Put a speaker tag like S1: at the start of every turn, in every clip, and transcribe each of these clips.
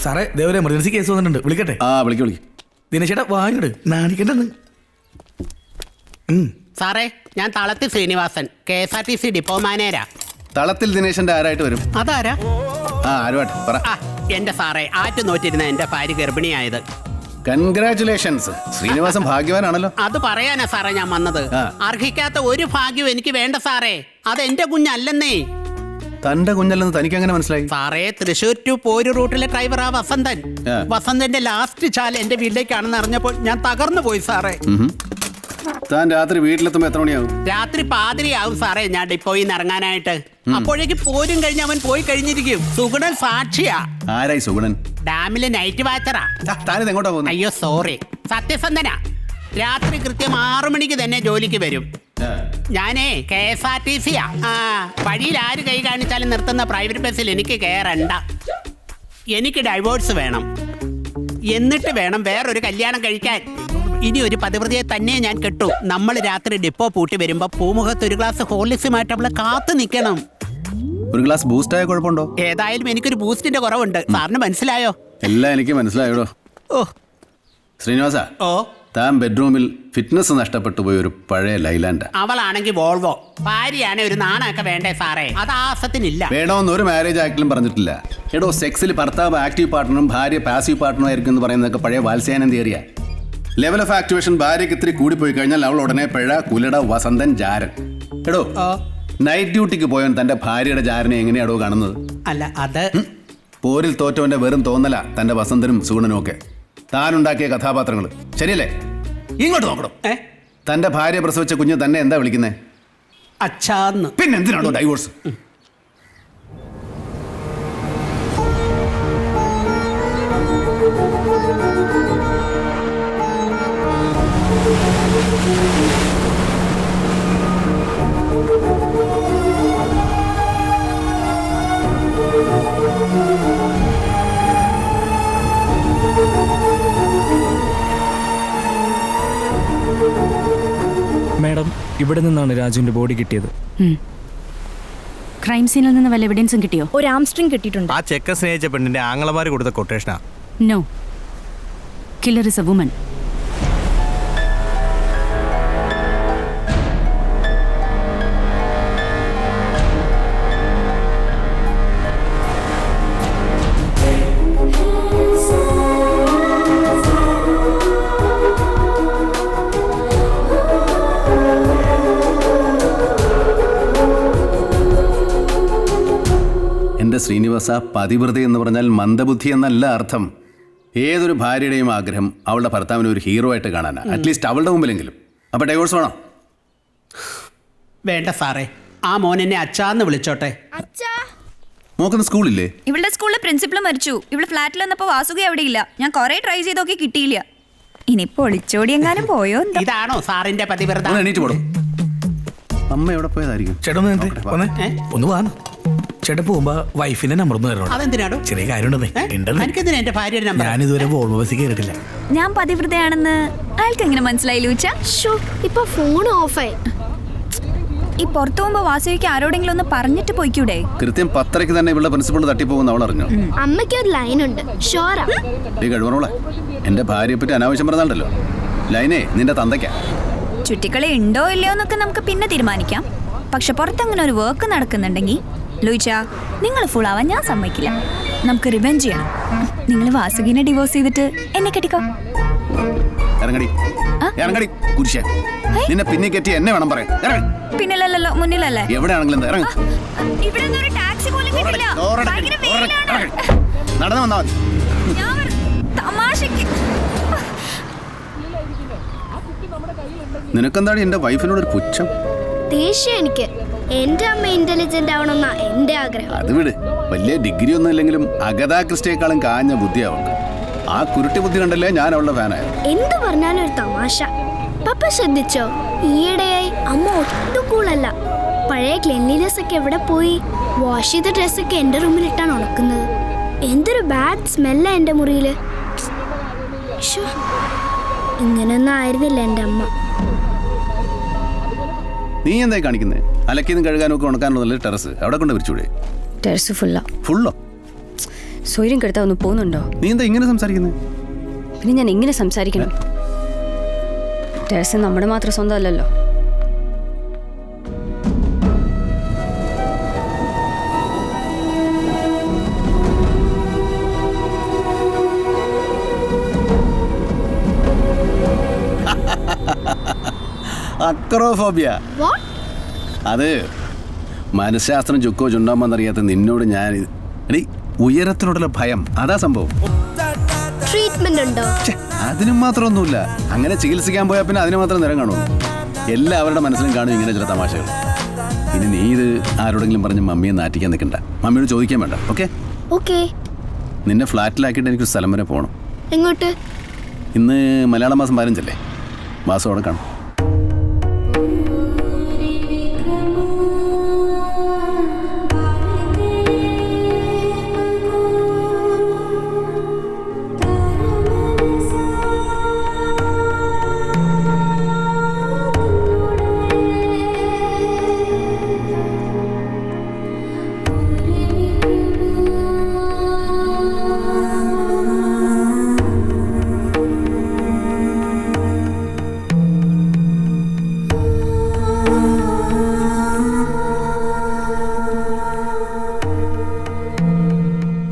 S1: സാറേ ദേവരെ emergency case വന്നിട്ടുണ്ട്, വിളിക്കട്ടെ?
S2: ആ വിളിക്ക്.
S1: ദിനേശേട്ടാ വാങ്ങിട്, നാണിക്കണ്ടെന്ന്.
S3: സാറേ, ഞാൻ തളത്തിൽ ശ്രീനിവാസൻ, KSRTC ഡിപ്പോ മാനേജരാ.
S2: തളത്തിൽ ദിനേശന്റെ ആരായിട്ട് വരും?
S3: അതാരാ?
S2: ആരുമായിട്ട് പറ.
S3: എന്റെ സാറേ, ആറ്റു നോറ്റിരുന്ന എന്റെ ഭാര്യ ഗർഭിണിയായത്.
S2: കൺഗ്രാറ്റുലേഷൻസ്. ശ്രീനിവാസൻ ഭാഗ്യവാനാണല്ലോ.
S3: അത് പറയാനാ സാറേ ഞാൻ വന്നത്. അർഹിക്കാത്ത ഒരു ഭാഗ്യവും എനിക്ക് വേണ്ട സാറേ. അത് എന്റെ കുഞ്ഞല്ലെന്നേ.
S2: തന്റെ കുഞ്ഞല്ലെന്ന് തനിക്ക് എങ്ങനെ മനസ്സിലായി?
S3: സാറേ, തൃശ്ശൂർ ടു പോര് റൂട്ടിലെ ഡ്രൈവറാ വസന്തൻ. വസന്തന്റെ ലാസ്റ്റ് ചാൽ എന്റെ വീട്ടിലേക്കാണെന്ന് അറിഞ്ഞപ്പോൾ ഞാൻ തകർന്നു പോയി സാറേ.
S2: താൻ രാത്രി വീട്ടിലെത്തുമ്പോ എത്ര മണിയാവും?
S3: രാത്രി പാതിരിയാവും സാറേ ഞാൻ ഡിപ്പോയിൽ നിന്ന് ഇറങ്ങാനായിട്ട്. അപ്പോഴേക്ക് പോരും കഴിഞ്ഞ് അവൻ പോയി കഴിഞ്ഞിരിക്കും. സുഗുണൻ സാക്ഷിയാ.
S2: ആരായി സുഗുണൻ?
S3: ഡാമിലെ നൈറ്റ് വാച്ചറാ.
S2: താനിത് എങ്ങോട്ടാ പോകുന്നത്?
S3: അയ്യോ സോറി, സത്യസന്ധനാ. രാത്രി കൃത്യം 6 മണിക്ക് തന്നെ ജോലിക്ക് വരും. ഞാനേ KSRTCയാ. വഴിയിൽ ആര് കൈ കാണിച്ചാലും നിർത്തുന്ന പ്രൈവറ്റ് ബസ്സിൽ എനിക്ക് കയറണ്ട. എനിക്ക് ഡൈവോഴ്സ് വേണം. എന്നിട്ട് വേണം വേറൊരു കല്യാണം കഴിക്കാൻ. ഇനി ഒരു പതിവ്രതയെ തന്നെ ഞാൻ കെട്ടു. നമ്മൾ രാത്രി ഡിപ്പോ പൂട്ടി വരുമ്പോ പൂമുഖത്ത് ഒരു ഗ്ലാസ് ഹോർലിക്സുമായിട്ട് അവളെ കാത്തു നിൽക്കണം.
S2: ഒരു ഗ്ലാസ് ബൂസ്റ്റ് ആയ കുഴപ്പമുണ്ടോ?
S3: ഏതായാലും എനിക്കൊരു ബൂസ്റ്റിന്റെ കുറവുണ്ട്. സാറിന് മനസ്സിലായോ?
S2: എല്ലാം എനിക്ക് മനസ്സിലായോടോ.
S3: ഓ
S2: ശ്രീനിവാസ,
S3: ഓ
S2: താൻ ബെഡ്റൂമിൽ ഫിറ്റ്നസ് നഷ്ടപ്പെട്ടു പോയ ഒരു പഴയ ലൈലാൻഡ്.
S3: അവളാണെങ്കിൽ വോൾവോ. ഭാര്യയാണ്, ഒരു നാണൊക്കെ വേണ്ടേ സാറേ? അത് ആസത്തിനില്ല.
S2: വേണമെന്ന് ഒരു മാരേജ് ആക്ടിലും പറഞ്ഞിട്ടില്ല. എടോ, സെക്സിൽ ഭർത്താവ് ആക്റ്റീവ് പാർട്ട്ണറും ഭാര്യ പാസീവ് പാർട്ട്ണറും ആയിരിക്കും എന്ന് പറയുന്നതൊക്കെ പഴയ വാത്സ്യായനം തിയറിയാ. ലെവൽ ഓഫ് ആക്ടിവേഷൻ ഭാര്യയ്ക്ക് ഇത്തിരി കൂടിപ്പോയി കഴിഞ്ഞാൽ അവൾ ഉടനെ പിഴ, കുലട, വസന്തൻ, ജാരൻ. എടോ, നൈറ്റ് ഡ്യൂട്ടിക്ക് പോയവൻ തന്റെ ഭാര്യയുടെ ജാരനെ എങ്ങനെയാടോ കാണുന്നത്?
S3: അല്ല, അത്
S2: പോരിൽ തോറ്റവന്റെ വെറും തോന്നല തന്റെ വസന്തനും സുഗുണനും ഒക്കെ. താനുണ്ടാക്കിയ കഥാപാത്രങ്ങൾ ശരിയല്ലേ? ഇങ്ങോട്ട് നോക്കണം. തന്റെ ഭാര്യ പ്രസവിച്ച കുഞ്ഞ് തന്നെ എന്താ വിളിക്കുന്നേ?
S3: അച്ഛാന്ന്.
S2: പിന്നെ എന്തിനാണോ ഡൈവോഴ്സ്?
S4: മാഡം, ഇവിടെ നിന്നാണ് രാജുവിന്റെ ബോഡി കിട്ടിയത്.
S5: ക്രൈം സീനിൽ നിന്ന് വല്ല എവിഡൻസും കിട്ടിയോ?
S6: ഒരു ആംസ്ട്രിങ് കിട്ടിയിട്ടുണ്ട്.
S7: ആ ചെക്കൻ സ്നേഹിച്ച പെണ്ണിന്റെ ആങ്ങളമാര് കൊടുത്ത കൊട്ടേഷനാ.
S5: No, killer is a woman.
S2: എന്റെ ശ്രീനിവാസ, പതിവ്രത എന്ന് പറഞ്ഞാൽ മന്ദബുദ്ധി എന്നല്ല അർത്ഥം. ഏതൊരു ഭാര്യയുടെയും ആഗ്രഹം അവളുടെ ഭർത്താവിനെ ഒരു ഹീറോ ആയിട്ട് കാണാനാ. അറ്റ്ലീസ്റ്റ് അവളുടെ മുമ്പിലെങ്കിലും. അപ്പൊ ഡൈവോഴ്സ് വേണോ?
S3: വേണ്ട സാറേ, ആ മോൻ എന്നെ അച്ഛാന്ന് വിളിച്ചോട്ടെ.
S2: മോക്കുന്ന സ്കൂളില്ലേ?
S6: ഇവളുടെ സ്കൂളിലെ പ്രിൻസിപ്പൾ മരിച്ചു. ഇവിടെ ഫ്ലാറ്റിൽ വന്നപ്പോ വാസുക അവിടെ ഇല്ല. ഞാൻ കുറെ ട്രൈ ചെയ്തൊക്കെ കിട്ടിയില്ല. ഇനിയിപ്പോ ഒളിച്ചോടി എങ്ങാനും പോയോ?
S3: ഇതാണോ സാറിന്റെ പതിവ്രത?
S2: എണീറ്റ് പോടും. അമ്മ എവിടെ പോയതായിരിക്കും?
S1: ചേട്ടാ ഒന്ന് വാ. ചേട്ടാ പോകുമ്പോ വൈഫിന്റെ നമ്പർ ഒന്ന് തരണം.
S3: അതെന്തിനാണോ?
S1: ചെറിയ കാര്യം
S3: എനിക്കെന്തിനാ എന്റെ ഭാര്യയുടെ നമ്പർ?
S1: ഞാനിതുവരെ വോൾവോ ബസ്സിൽ കയറിയിട്ടില്ല.
S6: ഞാൻ പതിവ്രതയാണെന്ന് അയാൾക്ക് എങ്ങനെ മനസ്സിലായി ലൂച്ച?
S8: ഇപ്പൊ ഫോൺ ഓഫായി.
S6: ഈ പുറത്തു പോകുമ്പോ വാസുവിക്ക് ആരോടെങ്കിലും ഒന്ന് പറഞ്ഞിട്ട് പോയിക്കൂടെ?
S2: കൃത്യം 10:30 തന്നെ ഇവിടെ പ്രിൻസിപ്പൾ തട്ടിപ്പോകുന്ന അവൾ അറിഞ്ഞു.
S8: അമ്മയ്ക്ക് ഒരു ലൈൻ ഉണ്ട്. ഷോറാ?
S2: ഈ കഴിവറോളെ എന്റെ ഭാര്യയെ പറ്റി അനാവശ്യം പറഞ്ഞാണ്ടല്ലോ. ലൈനേ നിന്റെ തന്തയ്ക്കാ.
S6: ചുറ്റിക്കളി ഉണ്ടോ ഇല്ലയോ എന്നൊക്കെ നമുക്ക് പിന്നെ തീരുമാനിക്കാം. പക്ഷെ പുറത്തങ്ങനെ ഒരു വർക്ക് നടക്കുന്നുണ്ടെങ്കിൽ ലൂച്ച, നിങ്ങൾ ഫുൾ ആവാൻ ഞാൻ സമ്മതിക്കില്ല. നമുക്ക് റിവെഞ്ച് ചെയ്യണം. നിങ്ങൾ വാസുകിനെ ഡിവോഴ്സ് ചെയ്തിട്ട് എന്നെ കെട്ടിക്കോ.
S2: ഇറങ്ങടി, ഇറങ്ങടി കുരിശേ. നിന്നെ പിന്നെ കെട്ടി എന്നെ വേണം പറയാൻ.
S6: പിന്നിലല്ലോ, മുന്നിലല്ലേ?
S2: എവിടെയാണെങ്കിലും ഇറങ്ങ്.
S6: ഇവിടെ ഒരു ടാക്സി പോലും കിട്ടില്ല.
S2: നടന്നു വന്നാ മതി.
S6: തമാശക്ക്
S2: നിനക്കെന്താണ് എന്റെ വൈഫിനോടൊരു പുച്ഛം?
S8: ദേഷ്യം എനിക്ക്. എന്റെ അമ്മ ഇന്റലിജന്റ് ആവണമെന്നാ എന്റെ ആഗ്രഹം.
S2: അത് വിട്. വലിയ ഡിഗ്രി ഒന്നും ഇല്ലെങ്കിലും അഗതാ ക്രിസ്റ്റയേക്കാളും കാഞ്ഞ ബുദ്ധിയാവുണ്ട്. ആ കുരുട്ടി ബുദ്ധി കണ്ടല്ലേ ഞാൻ അവളുടെ ഫാനായത്.
S8: എന്ത് പറഞ്ഞാലും ഒരു തമാശ. പപ്പ ശ്രദ്ധിച്ചോ? ഈയിടെയായി അമ്മ ഒട്ടും കൂളല്ല. പഴയ ക്ലീൻലിനെസ് ഒക്കെ എവിടെ പോയി? വാഷ് ചെയ്ത ഡ്രസ്സൊക്കെ എന്റെ റൂമിലിട്ടാണ് ഉണക്കുന്നത്. എന്തൊരു ബാഡ് സ്മെല്ല എന്റെ മുറിയില്. ഇങ്ങനൊന്നും ആയിരുന്നില്ല എന്റെ അമ്മ.
S2: നീ എന്തായി കാണിക്കുന്നേ? അലക്കിയതും കഴുകാനും ഒക്കെ ഉണക്കാനുള്ളതല്ലേ ടെറസ്? അവിടെ കൊണ്ട് വിരിച്ചൂടെ?
S5: ടെറസ് ഫുള്ളോ?
S9: സ്വൈര്യം കെടുത്താ ഒന്ന് പോകുന്നുണ്ടോ?
S2: നീ എന്താ ഇങ്ങനെ സംസാരിക്കുന്നത്?
S9: പിന്നെ ഞാൻ എങ്ങനെ സംസാരിക്കണം? രഹസ്യം നമ്മുടെ മാത്രം സ്വന്തം അല്ലല്ലോ.
S2: അക്രോഫോബിയ. അത് മനഃശാസ്ത്രം ചുക്കോ ചുണ്ടാമെന്നറിയാത്ത നിന്നോട് ഞാൻ എടീ ഉയരത്തിനോടുള്ള ഭയം അതാ സംഭവം.
S8: ട്രീറ്റ്മെന്റ് ഉണ്ടോ?
S2: അതിനും മാത്രമൊന്നുമില്ല. അങ്ങനെ ചികിത്സിക്കാൻ പോയാൽ പിന്നെ അതിന് മാത്രം നിരം കാണുമോ? എല്ലാവരുടെ മനസ്സിലും കാണും ഇങ്ങനെ ചില തമാശകൾ. ഇനി നീ ഇത് ആരോടെങ്കിലും പറഞ്ഞ് മമ്മിയെ നാറ്റിക്കാൻ നിൽക്കണ്ട. മമ്മിയോട് ചോദിക്കാൻ വേണ്ട. Okay
S8: okay.
S2: നിന്നെ ഫ്ലാറ്റിലാക്കിയിട്ട് എനിക്കൊരു സ്ഥലം വരെ പോകണം.
S8: എങ്ങോട്ട്?
S2: ഇന്ന് മലയാള മാസം 15 മാസം അവിടെ കാണും.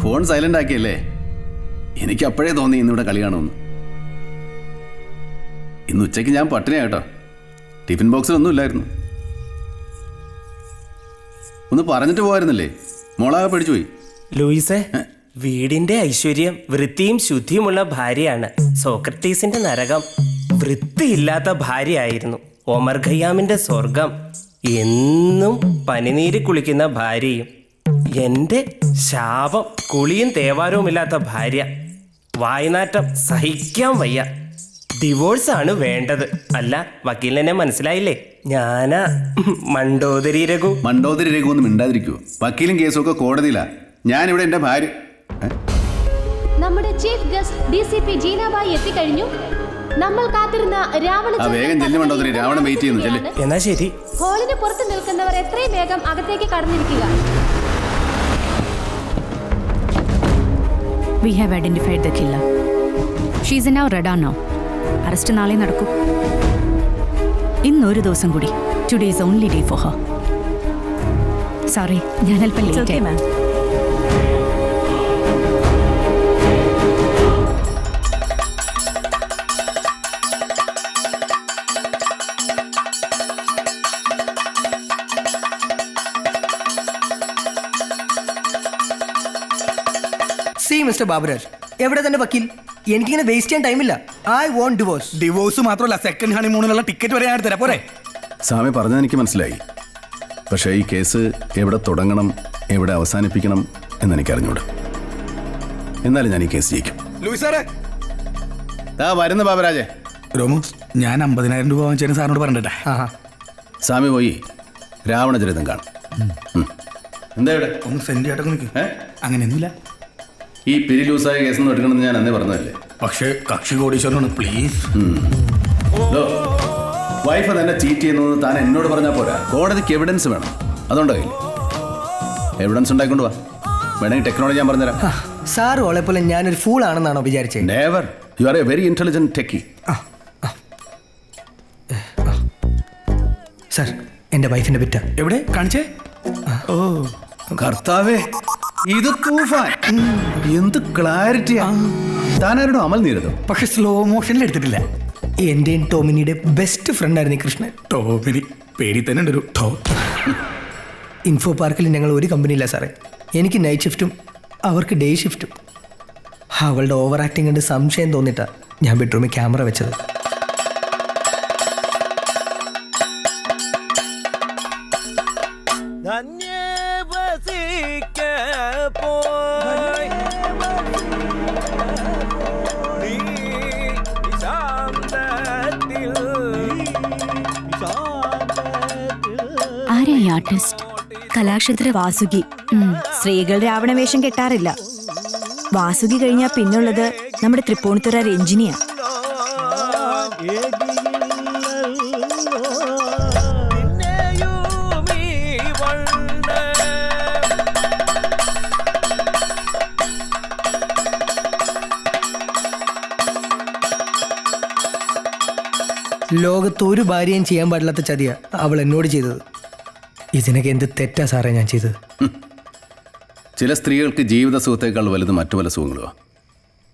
S2: ഫോൺ സൈലന്റ് ആക്കിയല്ലേ? എനിക്ക് അപ്പോഴേ തോന്നി ഇന്നിവിടെ കളി കാണുമെന്ന്. ഇന്ന് ഉച്ചയ്ക്ക് ഞാൻ പട്ടിണിയാ കേട്ടോ. ടിഫിൻ ബോക്സിലൊന്നും ഇല്ലായിരുന്നു. ഒന്ന് പറഞ്ഞിട്ട് പോകായിരുന്നില്ലേ? മോളാകെ പേടിച്ചു പോയി.
S10: ലൂയിസേ, വീടിന്റെ ഐശ്വര്യം വൃത്തിയും ശുദ്ധിയുമുള്ള ഭാര്യയാണ്. സോക്രട്ടീസിന്റെ നരകം വൃത്തിയില്ലാത്ത ഭാര്യയായിരുന്നു. ഒമർ ഖയ്യാമിന്റെ സ്വർഗം എന്നും പനിനീര് കുളിക്കുന്ന ഭാര്യയും. എന്റെ ശാപം കുളിയും തേവാരവും ഇല്ലാത്ത ഭാര്യ. വായ്നാറ്റം സഹിക്കാൻ വയ്യ. ഡിവോഴ്സാണ് വേണ്ടത്. അല്ല, വക്കീലിനെ മനസ്സിലായില്ലേ? ഞാനാ മണ്ടോദരി രഘു.
S2: മണ്ടോദരി രഘു ഒന്നും മിണ്ടാതിരിക്കുവോ? വക്കീലും കേസും ഒക്കെ കോടതിയിലാ. ഞാനിവിടെ എന്റെ ഭാര്യ.
S11: നമ്മുടെ ചീഫ് ഗസ്റ്റ് DCP ജീനാബായി എത്തിക്കഴിഞ്ഞു. നമ്മൾ കാത്തിരുന്ന രാവണ
S2: വേഗം ചെല്ലു മണ്ടോദരി. രാവണൻ വെയിറ്റ് ചെയ്യുന്നു. ചെല്ല്.
S10: എന്നാ ശരി.
S11: ഹാളിന് പുറത്ത് നിൽക്കുന്നവർ എത്രയും വേഗം അകത്തേക്ക് കടന്നിരിക്കുക.
S5: We have identified the killer. She is in our radar now. Arrest നാളെ നടക്കും. ഇന്നൊരു ദിവസം കൂടി. Today is only day for her. Sorry, ഞാൻ അല്പം ലേറ്റ് ആയി.
S12: മിസ്റ്റർ ബാബുരാജ്, എവിടെ തന്നെ വക്കീൽ? എനിക്കിങ്ങനെ വേസ്റ്റ് ചെയ്യാൻ ടൈമില്ല. I want divorce.
S1: ഡിവോഴ്സ് മാത്രമല്ല, സെക്കൻഡ് ഹണിമൂണിനുള്ള ടിക്കറ്റ് വരെ ഞാൻ തരാം. പോരെ?
S2: സ്വാമി പറഞ്ഞത് എനിക്ക് മനസ്സിലായി. പക്ഷേ ഈ കേസ് എവിടെ തുടങ്ങണം എവിടെ അവസാനിപ്പിക്കണം എന്നെനിക്കറിഞ്ഞൂടാ. എന്നാലും ഞാൻ ഈ കേസ് ജയിക്കും. വരുന്ന ബാബുരാജേ.
S1: രോമു, ഞാൻ 50,000 രൂപ വാങ്ങിച്ചതിന് സാറിനോട് പറഞ്ഞിട്ടെ.
S2: സ്വാമി പോയി രാവണചരിതം കാണും. എന്താ ഇവിടെ
S1: ഒന്ന് സെൻഡ് ആയിട്ടൊക്കെ നിൽക്കും. അങ്ങനെയൊന്നുമില്ല.
S2: ഈ പിരി ലൂസായ കേസൊന്നും എടുക്കണമെന്ന് ഞാൻ അന്നേ പറഞ്ഞതല്ലേ.
S1: പക്ഷേ കക്ഷി കോടീശ്വരനാണ്. പ്ലീസ്.
S2: വൈഫ് തന്നെ ചീറ്റ് ചെയ്യുന്നത് താൻ എന്നോട് പറഞ്ഞാൽ പോരാ. കോടതിക്ക് എവിഡൻസ് വേണം. അതുകൊണ്ടോ എവിഡൻസ് ഉണ്ടായിക്കൊണ്ട് വാ. വേണമെങ്കിൽ ടെക്നോളജി ഞാൻ പറഞ്ഞുതരാം.
S12: സാർ ഓളെ പോലെ ഞാനൊരു ഫൂൾ ആണെന്നാണോ വിചാരിച്ചത്?
S2: Never. You are A very intelligent techie.
S12: Sir, എൻ്റെ വൈഫിന്റെ പിറ്റ
S1: എവിടെ കാണിച്ചേ?
S2: ഓ കർത്താവേ, ഇത് തൂഫാൻ. എന്ത് ക്ലാരിറ്റിയാ. താനാരുടെ അമൽ നീരതോ?
S1: പക്ഷെ സ്ലോ മോഷനിൽ എടുത്തിട്ടില്ല.
S12: എന്റെയും ടോമിനിയുടെ ബെസ്റ്റ് ഫ്രണ്ട് ആയിരുന്നു ഈ കൃഷ്ണൻ.
S1: ടോമിനി പേടി തന്നെ ഉണ്ട് ഒരു ടോ.
S12: ഇൻഫോ പാർക്കിൽ ഞങ്ങൾ ഒരു കമ്പനിയില്ല സാറേ. എനിക്ക് നൈറ്റ് ഷിഫ്റ്റും അവർക്ക് ഡേ ഷിഫ്റ്റും. അവളുടെ ഓവർ ആക്ടിങ് കണ്ട് സംശയം തോന്നിട്ടാ ഞാൻ ബെഡ്റൂമിൽ ക്യാമറ വെച്ചത്.
S5: ആരാ ഈ ആർട്ടിസ്റ്റ്?
S6: കലാക്ഷേത്ര വാസുകി. സ്ത്രീകൾ രാവണവേഷം കെട്ടാറില്ല. വാസുകി കഴിഞ്ഞാൽ പിന്നുള്ളത് നമ്മുടെ തൃപ്പൂണിത്തുറ രഞ്ജിനിയാ.
S12: ലോകത്ത് ഒരു ഭാര്യയും ചെയ്യാൻ പാടില്ലാത്ത ചതിയാ അവൾ എന്നോട് ചെയ്തത്. ഇതിനൊക്കെ എന്ത് തെറ്റാ സാറേ ഞാൻ ചെയ്തത്?
S2: ചില സ്ത്രീകൾക്ക് ജീവിത സുഖത്തേക്കാൾ വലുത് മറ്റു പല സുഖങ്ങളുമോ.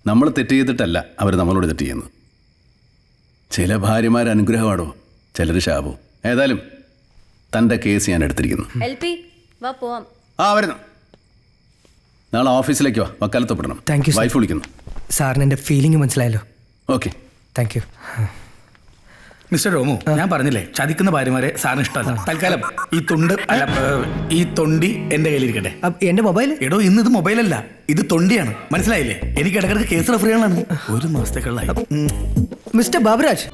S2: നമ്മൾ തെറ്റ് ചെയ്തിട്ടല്ല അവർ നമ്മളോട് തെറ്റ് ചെയ്യുന്നു. ചില ഭാര്യമാർ അനുഗ്രഹമാണോ, ചിലർ ശാപവും. ഏതായാലും തൻ്റെ കേസ് ഞാൻ എടുത്തിരിക്കുന്നു.
S9: വാ പോവാം.
S2: വരുന്നു. നാളെ ഓഫീസിലേക്ക് വാ, വക്കാലത്തൊപ്പിടണം.
S12: Thank you.
S2: വൈഫ് വിളിക്കുന്നു.
S12: സാറിന് എൻ്റെ ഫീലിംഗ് മനസ്സിലായല്ലോ.
S2: Okay,
S12: thank you.
S1: മിസ്റ്റർ രോമു, ഞാൻ പറഞ്ഞില്ലേ ചതിക്കുന്ന ഭാര്യമാരെ സാറിന് ഇഷ്ടമല്ല. തൽക്കാലം ഈ തുണ്ട് അല്ല ഈ തൊണ്ടി എന്റെ കയ്യിലിരിക്കട്ടെ.
S12: എൻ്റെ മൊബൈൽ?
S1: എടോ, ഇന്ന് ഇത് മൊബൈലല്ല, ഇത് തൊണ്ടിയാണ്. മനസ്സിലായില്ലേ? എനിക്ക് ഇടക്കിടക്ക് കേസ് റെഫർ ചെയ്യാനാണ്. 1 മാസത്തേക്കുള്ള
S12: മിസ്റ്റർ ബാബുരാജ്,